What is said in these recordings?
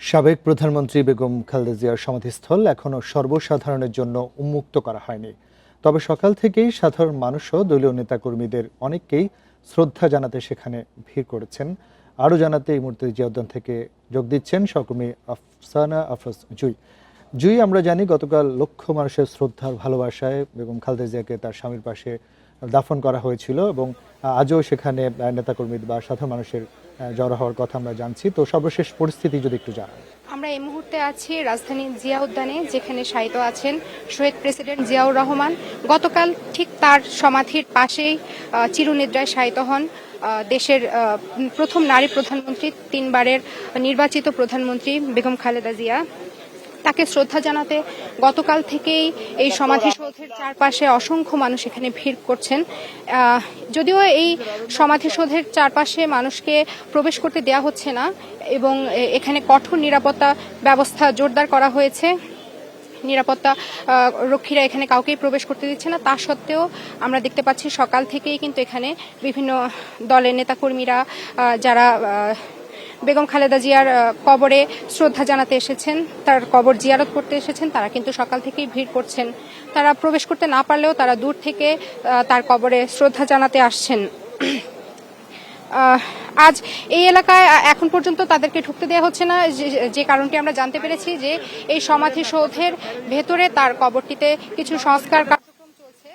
সাবেক প্রধানমন্ত্রী বেগম খালেদা জিয়ার সমাধিস্থল এখনও সর্বসাধারণের জন্য উন্মুক্ত করা হয়নি। তবে সকাল থেকেই সাধারণ মানুষও দলীয় নেতাকর্মীদের অনেককেই শ্রদ্ধা জানাতে সেখানে ভিড় করেছেন। আরও জানাতে এই মুহূর্তে জিয়া উদ্যান থেকে যোগ দিচ্ছেন সহকর্মী আফসানা আফরোজ জুই। আমরা জানি গতকাল লক্ষ মানুষের শ্রদ্ধার ভালোবাসায় বেগম খালেদা জিয়াকে তার স্বামীর পাশে দাফন করা হয়েছিল এবং আজও সেখানে নেতাকর্মী বা সাধারণ মানুষের জড়ো হওয়ার কথা আমরা জানছি। তো সর্বশেষ পরিস্থিতি যদি একটু জানান। আমরা এই মুহূর্তে আছি রাজধানী জিয়া উদ্যানে, যেখানে শায়িত আছেন শহীদ প্রেসিডেন্ট জিয়াউর রহমান। গতকাল ঠিক তার সমাধির পাশেই চিরনিদ্রায় শায়িত হন দেশের প্রথম নারী প্রধানমন্ত্রী, 3 বারের নির্বাচিত প্রধানমন্ত্রী বেগম খালেদা জিয়া। তাকে শ্রদ্ধা জানাতে গতকাল থেকেই এই সমাধিসৌধের চারপাশে অসংখ্য মানুষ এখানে ভিড় করছেন। যদিও এই সমাধিসৌধের চারপাশে মানুষকে প্রবেশ করতে দেয়া হচ্ছে না এবং এখানে কঠোর নিরাপত্তা ব্যবস্থা জোরদার করা হয়েছে। নিরাপত্তা রক্ষীরা এখানে কাউকেই প্রবেশ করতে দিচ্ছে না। তা সত্ত্বেও আমরা দেখতে পাচ্ছি সকাল থেকেই কিন্তু এখানে বিভিন্ন দলের নেতাকর্মীরা যারা বেগম খালেদা জিয়ার কবরে শ্রদ্ধা জানাতে এসেছেন, তার কবর জিয়ারত করতে এসেছেন, তারা কিন্তু সকাল থেকেই ভিড় করছেন। তারা প্রবেশ করতে না পারলেও তারা দূর থেকে তার কবরে শ্রদ্ধা জানাতে আসছেন। আজ এই এলাকায় এখন পর্যন্ত তাদেরকে ঢুকতে দেওয়া হচ্ছে না, যে কারণটি আমরা জানতে পেরেছি যে এই সমাধিসৌধের ভেতরে তার কবরটিতে কিছু সংস্কার কার্যক্রম চলছে।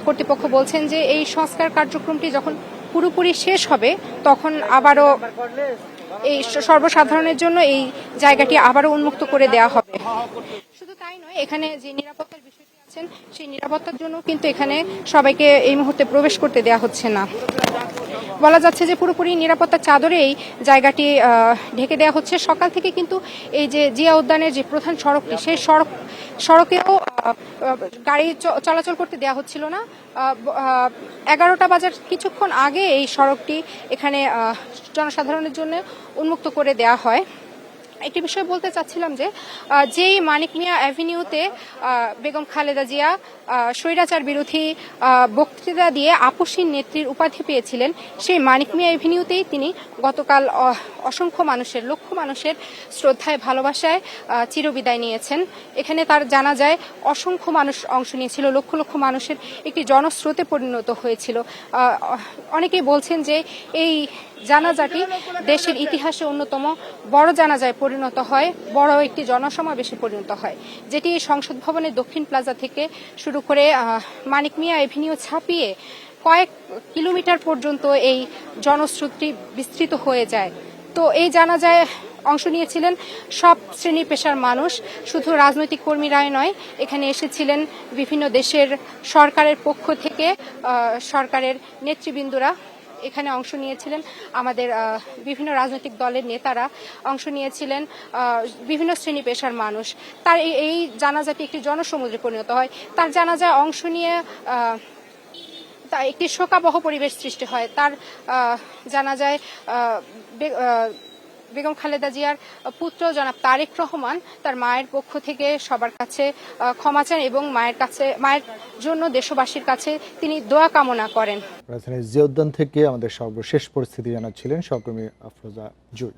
কর্তৃপক্ষ বলছেন যে এই সংস্কার কার্যক্রমটি যখন পুরোপুরি শেষ হবে তখন আবারও এই সর্বসাধারণের জন্য এই জায়গাটি আবারও উন্মুক্ত করে দেওয়া হবে। শুধু তাই নয়, এখানে যে নিরাপত্তার বিষয়টি আছেন সেই নিরাপত্তার জন্য কিন্তু এখানে সবাইকে এই মুহূর্তে প্রবেশ করতে দেওয়া হচ্ছে না। বলা যাচ্ছে যে পুরোপুরি নিরাপত্তার চাদরে এই জায়গাটি ঢেকে দেওয়া হচ্ছে। সকাল থেকে কিন্তু এই যে জিয়া উদ্যানের যে প্রধান সড়কটি, সেই সড়কেও গাড়ি চলাচল করতে দেওয়া হচ্ছিল না। 11টা বাজার কিছুক্ষণ আগে এই সড়কটি এখানে জনসাধারণের জন্য উন্মুক্ত করে দেওয়া হয়। একটি বিষয় বলতে চাচ্ছিলাম যে যেই মানিক মিয়া অ্যাভিনিউতে বেগম খালেদা জিয়া স্বৈরাচার বিরোধী বক্তৃতা দিয়ে আপসীন নেত্রীর উপাধি পেয়েছিলেন, সেই মানিক মিয়া অ্যাভিনিউতেই তিনি গতকাল অসংখ্য মানুষের, লক্ষ মানুষের শ্রদ্ধায় ভালোবাসায় চিরবিদায় নিয়েছেন। এখানে তার জানাজায় অসংখ্য মানুষ অংশ নিয়েছিল, লক্ষ লক্ষ মানুষের একটি জনস্রোতে পরিণত হয়েছিল। অনেকেই বলছেন যে এই জানাজাটি দেশের ইতিহাসে অন্যতম বড় জানাজায় পরিণত হয়, বড় একটি জনসমাবেশে পরিণত হয়, যেটি সংসদ ভবনের দক্ষিণ প্লাজা থেকে শুরু করে মানিক মিয়া এভিনিউ ছাপিয়ে কয়েক কিলোমিটার পর্যন্ত এই জনস্রোতটি বিস্তৃত হয়ে যায়। তো এই জানাজায় অংশ নিয়েছিলেন সব শ্রেণী পেশার মানুষ, শুধু রাজনৈতিক কর্মীরাই নয়, এখানে এসেছিলেন বিভিন্ন দেশের সরকারের পক্ষ থেকে সরকারের নেতৃবৃন্দরা এখানে অংশ নিয়েছিলেন, আমাদের বিভিন্ন রাজনৈতিক দলের নেতারা অংশ নিয়েছিলেন, বিভিন্ন শ্রেণী পেশার মানুষ। তার এই জানাজাটি একটি জনসমুদ্রে পরিণত হয়। তার জানাজায় অংশ নিয়ে একটি শোকাবহ পরিবেশ সৃষ্টি হয়। তার জানাজায় বেগম খালেদা জিয়ার পুত্র জনাব তারেক রহমান তার মায়ের পক্ষ থেকে সবার কাছে ক্ষমা চান এবং মায়ের জন্য দেশবাসীর কাছে তিনি দোয়া কামনা করেন। রাজধানীর জিয়া উদ্যান থেকে আমাদের সর্বশেষ পরিস্থিতি জানাচ্ছিলেন সহকর্মী আফরোজা জুই।